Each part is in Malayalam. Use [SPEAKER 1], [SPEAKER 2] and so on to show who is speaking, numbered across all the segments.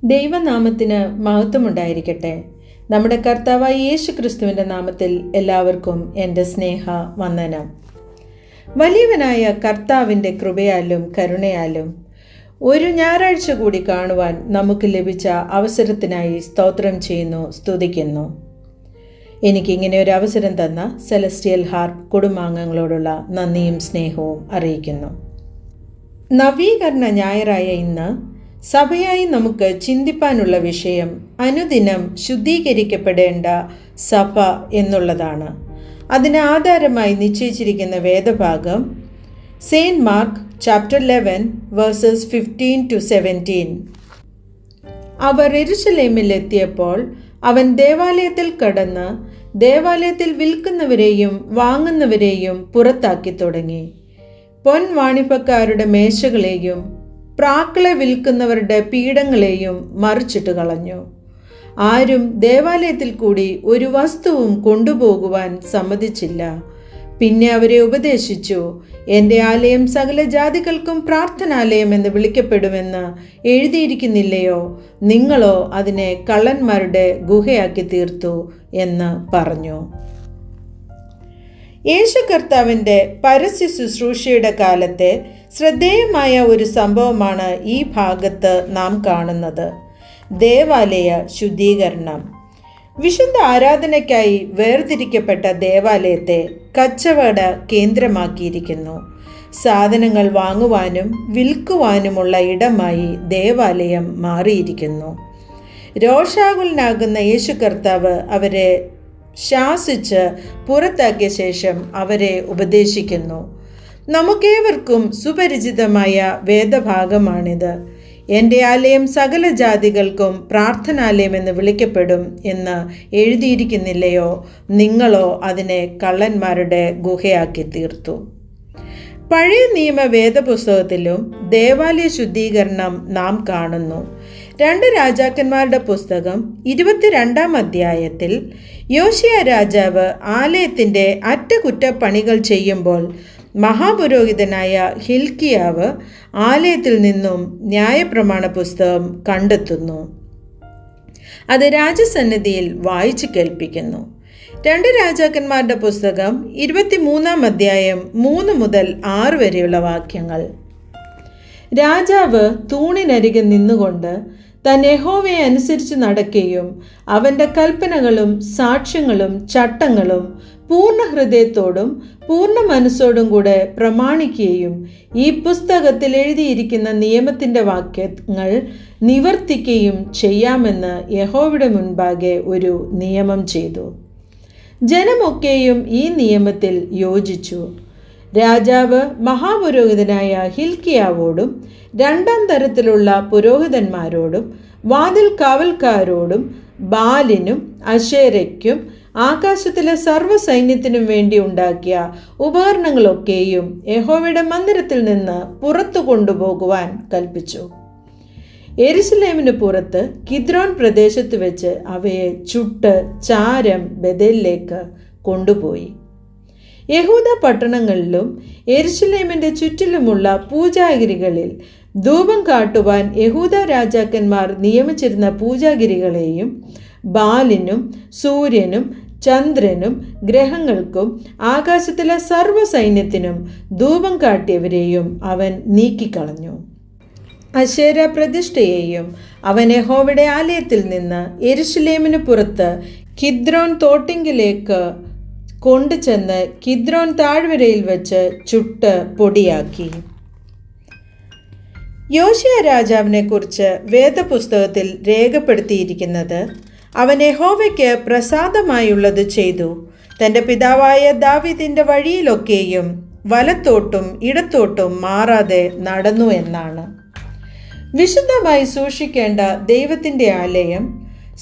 [SPEAKER 1] ദൈവനാമത്തിന് മഹത്വമുണ്ടായിരിക്കട്ടെ. നമ്മുടെ കർത്താവായ യേശു ക്രിസ്തുവിൻ്റെ നാമത്തിൽ എല്ലാവർക്കും എൻ്റെ സ്നേഹ വന്ദനം. വലിയവനായ കർത്താവിൻ്റെ കൃപയാലും കരുണയാലും ഒരു ഞായറാഴ്ച കൂടി കാണുവാൻ നമുക്ക് ലഭിച്ച അവസരത്തിനായി സ്തോത്രം ചെയ്യുന്നു, സ്തുതിക്കുന്നു. എനിക്കിങ്ങനെ ഒരു അവസരം തന്ന സെലസ്റ്റിയൽ ഹാർപ്പ് കുടുംബാംഗങ്ങളോടുള്ള നന്ദിയും സ്നേഹവും അറിയിക്കുന്നു. നവീകരണ ഞായറായ ഇന്ന് സഭയായി നമുക്ക് ചിന്തിപ്പാനുള്ള വിഷയം അനുദിനം ശുദ്ധീകരിക്കപ്പെടേണ്ട സഭ എന്നുള്ളതാണ്. അതിന് ആധാരമായി നിശ്ചയിച്ചിരിക്കുന്ന വേദഭാഗം സെയിൻറ്റ് മാർക്ക് ചാപ്റ്റർ 11 വേഴ്സസ് 15-17. അവർ യെരുശലേമിൽ എത്തിയപ്പോൾ അവൻ ദേവാലയത്തിൽ കടന്ന് ദേവാലയത്തിൽ വിൽക്കുന്നവരെയും വാങ്ങുന്നവരെയും പുറത്താക്കി തുടങ്ങി. പൊൻവാണിഭക്കാരുടെ മേശകളെയും പ്രാക്കളെ വിൽക്കുന്നവരുടെ പീഠങ്ങളെയും മറിച്ചിട്ട് കളഞ്ഞു. ആരും ദേവാലയത്തിൽ കൂടി ഒരു വസ്തുവും കൊണ്ടുപോകുവാൻ സമ്മതിച്ചില്ല. പിന്നെ അവരെ ഉപദേശിച്ചു, എൻ്റെ ആലയം സകല ജാതികൾക്കും പ്രാർത്ഥനാലയം എന്ന് വിളിക്കപ്പെടുമെന്ന് എഴുതിയിരിക്കുന്നില്ലയോ? നിങ്ങളോ അതിനെ കള്ളന്മാരുടെ ഗുഹയാക്കി തീർത്തു എന്ന് പറഞ്ഞു. യേശു കർത്താവിൻ്റെ പരസ്യ ശുശ്രൂഷയുടെ കാലത്തെ ശ്രദ്ധേയമായ ഒരു സംഭവമാണ് ഈ ഭാഗത്ത് നാം കാണുന്നത്. ദേവാലയ ശുദ്ധീകരണം. വിശുദ്ധ ആരാധനയ്ക്കായി വേർതിരിക്കപ്പെട്ട ദേവാലയത്തെ കച്ചവട കേന്ദ്രമാക്കിയിരിക്കുന്നു. സാധനങ്ങൾ വാങ്ങുവാനും വിൽക്കുവാനുമുള്ള ഇടമായി ദേവാലയം മാറിയിരിക്കുന്നു. രോഷാകുലനാകുന്ന യേശു കർത്താവ് അവരെ ശാസിച്ച് പുറത്താക്കിയ ശേഷം അവരെ ഉപദേശിക്കുന്നു. നമുക്കേവർക്കും സുപരിചിതമായ വേദഭാഗമാണിത്. എൻ്റെ ആലയം സകല ജാതികൾക്കും പ്രാർത്ഥനാലയം എന്ന് വിളിക്കപ്പെടും എന്ന് എഴുതിയിരിക്കുന്നില്ലയോ? നിങ്ങളോ അതിനെ കള്ളന്മാരുടെ ഗുഹയാക്കി തീർത്തു. പഴയ നിയമ വേദപുസ്തകത്തിലും ദേവാലയ ശുദ്ധീകരണം നാം കാണുന്നു. 2 രാജാക്കന്മാരുടെ പുസ്തകം 22-ാം അധ്യായത്തിൽ യോശിയ രാജാവ് ആലയത്തിൻ്റെ അറ്റകുറ്റപ്പണികൾ ചെയ്യുമ്പോൾ മഹാപുരോഹിതനായ ഹിൽക്കിയാവ് ആലയത്തിൽ നിന്നും ന്യായപ്രമാണ പുസ്തകം കണ്ടെത്തുന്നു. അത് രാജസന്നിധിയിൽ വായിച്ചു കേൾപ്പിക്കുന്നു. 2 രാജാക്കന്മാരുടെ പുസ്തകം 23-ാം അധ്യായം 3 മുതൽ 6 വരെയുള്ള വാക്യങ്ങൾ. രാജാവ് തൂണിനരികെ നിന്നുകൊണ്ട് താൻ യഹോവയെ അനുസരിച്ച് നടക്കുകയും അവൻ്റെ കൽപ്പനകളും സാക്ഷ്യങ്ങളും ചട്ടങ്ങളും പൂർണ്ണ ഹൃദയത്തോടും പൂർണ്ണ മനസ്സോടും കൂടെ പ്രമാണിക്കുകയും ഈ പുസ്തകത്തിൽ എഴുതിയിരിക്കുന്ന നിയമത്തിൻ്റെ വാക്യങ്ങൾ നിവർത്തിക്കുകയും ചെയ്യാമെന്ന് യഹോവയുടെ മുൻപാകെ ഒരു നിയമം ചെയ്തു. ജനമൊക്കെയും ഈ നിയമത്തിൽ യോജിച്ചു. രാജാവ് മഹാപുരോഹിതനായ ഹിൽക്കിയാവോടും 2-ാം തരത്തിലുള്ള പുരോഹിതന്മാരോടും വാതിൽ കാവൽക്കാരോടും ബാലിനും അശേരയ്ക്കും ആകാശത്തിലെ സർവ്വസൈന്യത്തിനും വേണ്ടി ഉണ്ടാക്കിയ ഉപകരണങ്ങളൊക്കെയും യഹോവയുടെ മന്ദിരത്തിൽ നിന്ന് പുറത്തു കൊണ്ടുപോകുവാൻ കൽപ്പിച്ചു. യെരുശലേമിന് പുറത്ത് കിദ്രോൻ പ്രദേശത്ത് വെച്ച് അവയെ ചുട്ട് ചാരം ബേഥേലിലേക്ക് കൊണ്ടുപോയി. യഹൂദ പട്ടണങ്ങളിലും യെരുശലേമിൻ്റെ ചുറ്റിലുമുള്ള പൂജാഗിരികളിൽ ധൂപം കാട്ടുവാൻ യഹൂദ രാജാക്കന്മാർ നിയമിച്ചിരുന്ന പൂജാഗിരികളെയും ബാലിനും സൂര്യനും ചന്ദ്രനും ഗ്രഹങ്ങൾക്കും ആകാശത്തിലെ സർവ്വസൈന്യത്തിനും ധൂപം കാട്ടിയവരെയും അവൻ നീക്കിക്കളഞ്ഞു. അശേര പ്രതിഷ്ഠയെയും അവൻ യഹോവയുടെ ആലയത്തിൽ നിന്ന് യെരുശലേമിന് പുറത്ത് കിദ്രോൻ തോട്ടിങ്കിലേക്ക് കൊണ്ടുചെന്ന് കിദ്രോൻ താഴ്വരയിൽ വെച്ച് ചുട്ട് പൊടിയാക്കി. യോശിയ രാജാവിനെ കുറിച്ച് വേദപുസ്തകത്തിൽ രേഖപ്പെടുത്തിയിരിക്കുന്നത്, അവൻ യഹോവയ്ക്ക് പ്രസാദമായുള്ളത് ചെയ്തു, തൻ്റെ പിതാവായ ദാവീദിൻ്റെ വഴിയിലൊക്കെയും വലത്തോട്ടും ഇടത്തോട്ടും മാറാതെ നടന്നു എന്നാണ്. വിശുദ്ധമായി സൂക്ഷിക്കേണ്ട ദൈവത്തിൻ്റെ ആലയം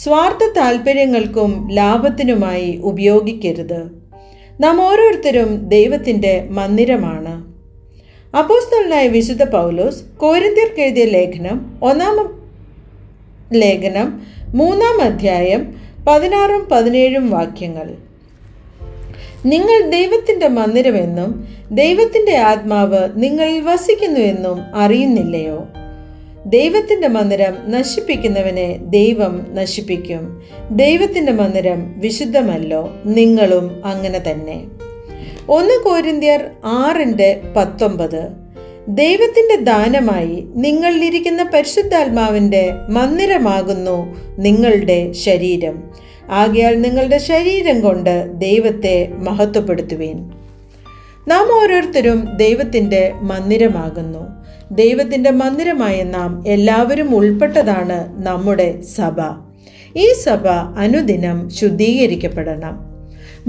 [SPEAKER 1] സ്വാർത്ഥ താൽപ്പര്യങ്ങൾക്കും ലാഭത്തിനുമായി ഉപയോഗിക്കരുത്. നാം ഓരോരുത്തരും ദൈവത്തിൻ്റെ മന്ദിരമാണ്. അപ്പോസ്തലനായ വിശുദ്ധ പൗലോസ് കൊരിന്ത്യർക്ക് എഴുതിയ ലേഖനം 3-ാം അധ്യായം 16-17 വാക്യങ്ങൾ. നിങ്ങൾ ദൈവത്തിൻ്റെ മന്ദിരമെന്നും ദൈവത്തിൻ്റെ ആത്മാവ് നിങ്ങളിൽ വസിക്കുന്നുവെന്നും അറിയുന്നില്ലയോ? ദൈവത്തിൻ്റെ മന്ദിരം നശിപ്പിക്കുന്നവനെ ദൈവം നശിപ്പിക്കും. ദൈവത്തിൻ്റെ മന്ദിരം വിശുദ്ധമല്ലോ, നിങ്ങളും അങ്ങനെ തന്നെ. 1 കൊരിന്ത്യർ 6:19. ദൈവത്തിൻ്റെ ദാനമായി നിങ്ങളിലിരിക്കുന്ന പരിശുദ്ധാത്മാവിൻ്റെ മന്ദിരമാകുന്നു നിങ്ങളുടെ ശരീരം. ആകയാൽ നിങ്ങളുടെ ശരീരം കൊണ്ട് ദൈവത്തെ മഹത്വപ്പെടുത്തുവീൻ. നാം ഓരോരുത്തരും ദൈവത്തിൻ്റെ മന്ദിരമാകുന്നു. ദൈവത്തിൻ്റെ മന്ദിരമായ നാം എല്ലാവരും ഉൾപ്പെട്ടതാണ് നമ്മുടെ സഭ. ഈ സഭ അനുദിനം ശുദ്ധീകരിക്കപ്പെടണം.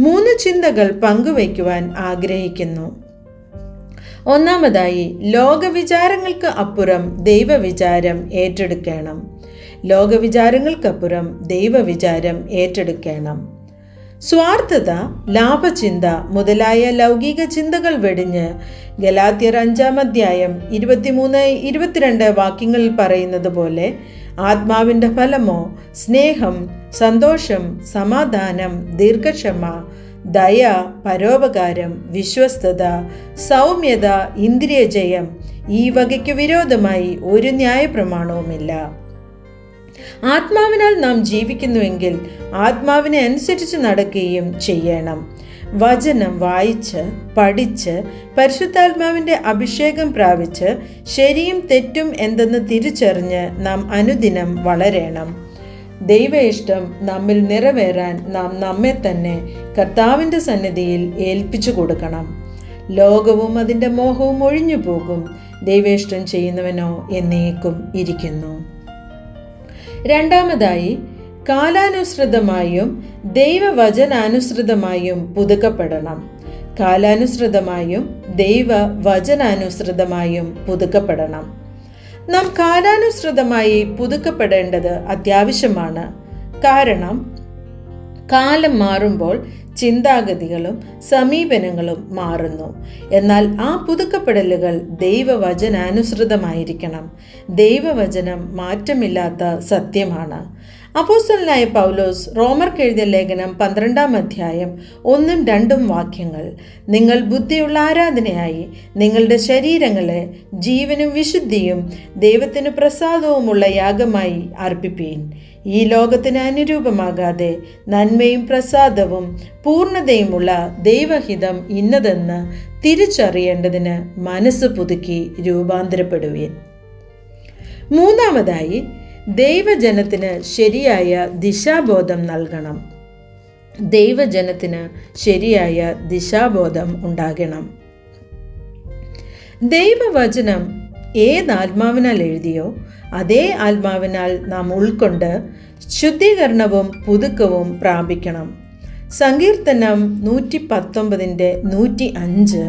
[SPEAKER 1] 3 ചിന്തകൾ പങ്കുവയ്ക്കുവാൻ ആഗ്രഹിക്കുന്നു. ഒന്നാമതായി, ലോകവിചാരങ്ങൾക്ക് അപ്പുറം ദൈവവിചാരം ഏറ്റെടുക്കണം. ലോകവിചാരങ്ങൾക്കപ്പുറം ദൈവവിചാരം ഏറ്റെടുക്കണം. സ്വാർത്ഥത, ലാഭചിന്ത മുതലായ ലൗകിക ചിന്തകൾ വെടിഞ്ഞ് ഗലാത്യർ 5:23-22 വാക്യങ്ങളിൽ പറയുന്നത് പോലെ ആത്മാവിൻ്റെ ഫലമോ സ്നേഹം, സന്തോഷം, സമാധാനം, ദീർഘക്ഷമ, ദയ, പരോപകാരം, വിശ്വസ്തത, സൗമ്യത, ഇന്ദ്രിയജയം, ഈ വകയ്ക്ക് വിരോധമായി ഒരു ന്യായപ്രമാണവുമില്ല. ആത്മാവിനാൽ നാം ജീവിക്കുന്നുവെങ്കിൽ ആത്മാവിനെ അനുസരിച്ച് നടക്കുകയും ചെയ്യണം. വചനം വായിച്ച് പഠിച്ച് പരിശുദ്ധാത്മാവിൻ്റെ അഭിഷേകം പ്രാപിച്ച് ശരിയും തെറ്റും എന്തെന്ന് തിരിച്ചറിഞ്ഞ് നാം അനുദിനം വളരണം. ദൈവ ഇഷ്ടം നമ്മിൽ നിറവേറാൻ നാം നമ്മെ തന്നെ കർത്താവിൻ്റെ സന്നിധിയിൽ ഏൽപ്പിച്ചു കൊടുക്കണം. ലോകവും അതിൻ്റെ മോഹവും ഒഴിഞ്ഞു പോകും, ദൈവേഷ്ടം ചെയ്യുന്നവനോ എന്നേക്കും ഇരിക്കുന്നു. രണ്ടാമതായി, കാലാനുസൃതമായും ദൈവവചനാനുസൃതമായും പുതുക്കപ്പെടണം. കാലാനുസൃതമായും ദൈവവചനാനുസൃതമായും പുതുക്കപ്പെടണം. നാം കാലാനുസൃതമായി പുതുക്കപ്പെടേണ്ടത് അത്യാവശ്യമാണ്. കാരണം കാലം മാറുമ്പോൾ ചിന്താഗതികളും സമീപനങ്ങളും മാറുന്നു. എന്നാൽ ആ പുതുക്കപ്പെടലുകൾ ദൈവവചനാനുസൃതമായിരിക്കണം. ദൈവവചനം മാറ്റമില്ലാത്ത സത്യമാണ്. അപ്പോസ്തലനായ പൗലോസ് റോമർക്ക് എഴുതിയ ലേഖനം 12-1-2 വാക്യങ്ങൾ: നിങ്ങൾ ബുദ്ധിയുള്ള ആരാധനയായി നിങ്ങളുടെ ശരീരങ്ങളെ ജീവനും വിശുദ്ധിയും ദൈവത്തിന് പ്രസാദവുമുള്ള യാഗമായി അർപ്പിപ്പീൻ. ഈ ലോകത്തിന് അനുരൂപമാകാതെ നന്മയും പ്രസാദവും പൂർണ്ണതയുമുള്ള ദൈവഹിതം ഇന്നതെന്ന് തിരിച്ചറിയേണ്ടതിന് മനസ്സ് പുതുക്കി രൂപാന്തരപ്പെടുവീൻ. മൂന്നാമതായി, ദൈവജനത്തിന് ശരിയായ ദിശാബോധം നൽകണം. ദൈവജനത്തിന് ശരിയായ ദിശാബോധം ഉണ്ടാകണം. ദൈവവചനം ഏതാത്മാവിനാൽ എഴുതിയോ അതേ ആത്മാവിനാൽ നാം ഉൾക്കൊണ്ട് ശുദ്ധീകരണവും പുതുക്കവും പ്രാപിക്കണം. സങ്കീർത്തനം 119:105: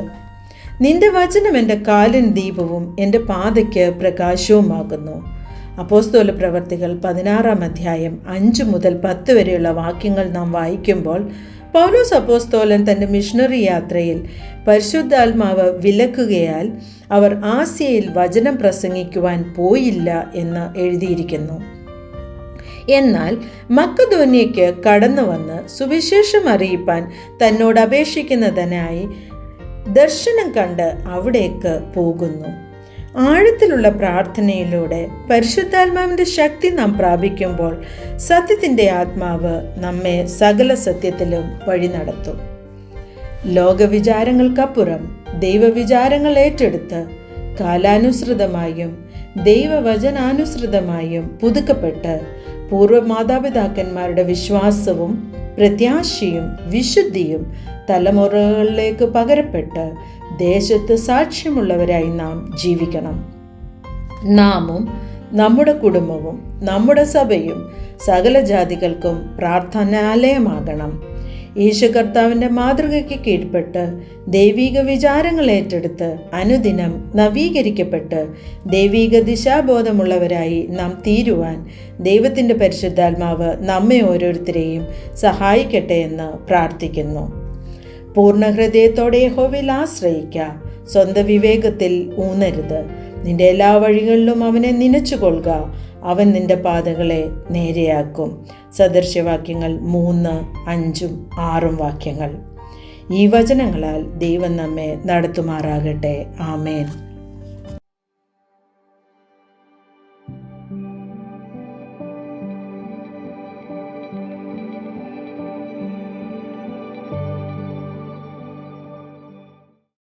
[SPEAKER 1] നിന്റെ വചനം എൻ്റെ കാലിന് ദീപവും എൻ്റെ പാതയ്ക്ക് പ്രകാശവുമാകുന്നു. അപ്പോസ്തല പ്രവർത്തികൾ 16-5-10 വരെയുള്ള വാക്യങ്ങൾ നാം വായിക്കുമ്പോൾ പൗലോസ് അപ്പോസ്തലൻ തൻ്റെ മിഷണറി യാത്രയിൽ പരിശുദ്ധാത്മാവ് വിലക്കുകയാൽ അവർ ആസ്യയിൽ വചനം പ്രസംഗിക്കുവാൻ പോയില്ല എന്ന് എഴുതിയിരിക്കുന്നു. എന്നാൽ മക്കദോന്യയ്ക്ക് കടന്നു വന്ന് സുവിശേഷം അറിയിപ്പാൻ തന്നോട് അപേക്ഷിക്കുന്നതിനായി ദർശനം കണ്ട് അവിടേക്ക് പോകുന്നു. ആഴത്തിലുള്ള പ്രാർത്ഥനയിലൂടെ പരിശുദ്ധാത്മാവിൻ്റെ ശക്തി നാം പ്രാപിക്കുമ്പോൾ സത്യത്തിൻ്റെ ആത്മാവ് നമ്മെ സകല സത്യത്തിലും വഴി നടത്തും. ലോകവിചാരങ്ങൾക്കപ്പുറം ദൈവവിചാരങ്ങൾ ഏറ്റെടുത്ത് കാലാനുസൃതമായും ദൈവവചനാനുസൃതമായും പുതുക്കപ്പെട്ട് പൂർവ്വ മാതാപിതാക്കന്മാരുടെ വിശ്വാസവും പ്രത്യാശയും വിശുദ്ധിയും തലമുറകളിലേക്ക് പകരപ്പെട്ട് ദേശത്ത് സാക്ഷ്യമുള്ളവരായി നാം ജീവിക്കണം. നാമും നമ്മുടെ കുടുംബവും നമ്മുടെ സഭയും സകല ജാതികൾക്കും പ്രാർത്ഥനാലയമാകണം. യേശു കർത്താവിൻ്റെ മാതൃകയ്ക്ക് കീഴ്പ്പെട്ട് ദൈവിക വിചാരങ്ങൾ ഏറ്റെടുത്ത് അനുദിനം നവീകരിക്കപ്പെട്ട് ദൈവിക ദിശാബോധമുള്ളവരായി നാം തീരുവാൻ ദൈവത്തിൻ്റെ പരിശുദ്ധാത്മാവ് നമ്മെ ഓരോരുത്തരെയും സഹായിക്കട്ടെ എന്ന് പ്രാർത്ഥിക്കുന്നു. പൂർണ്ണ ഹൃദയത്തോടെ യഹോവയിൽ ആശ്രയിക്കുക. സ്വന്തം വിവേകത്തിൽ ഊന്നരുത്. നിന്റെ എല്ലാ വഴികളിലും അവനെ നനച്ചുകൊള്ളുക. അവൻ നിന്റെ പാതകളെ നേരെയാക്കും. സദൃശ്യവാക്യങ്ങൾ 3, 5, 6 വാക്യങ്ങൾ. ഈ വചനങ്ങളാൽ ദൈവം നമ്മെ നടത്തുമാറാകട്ടെ. ആമേൻ.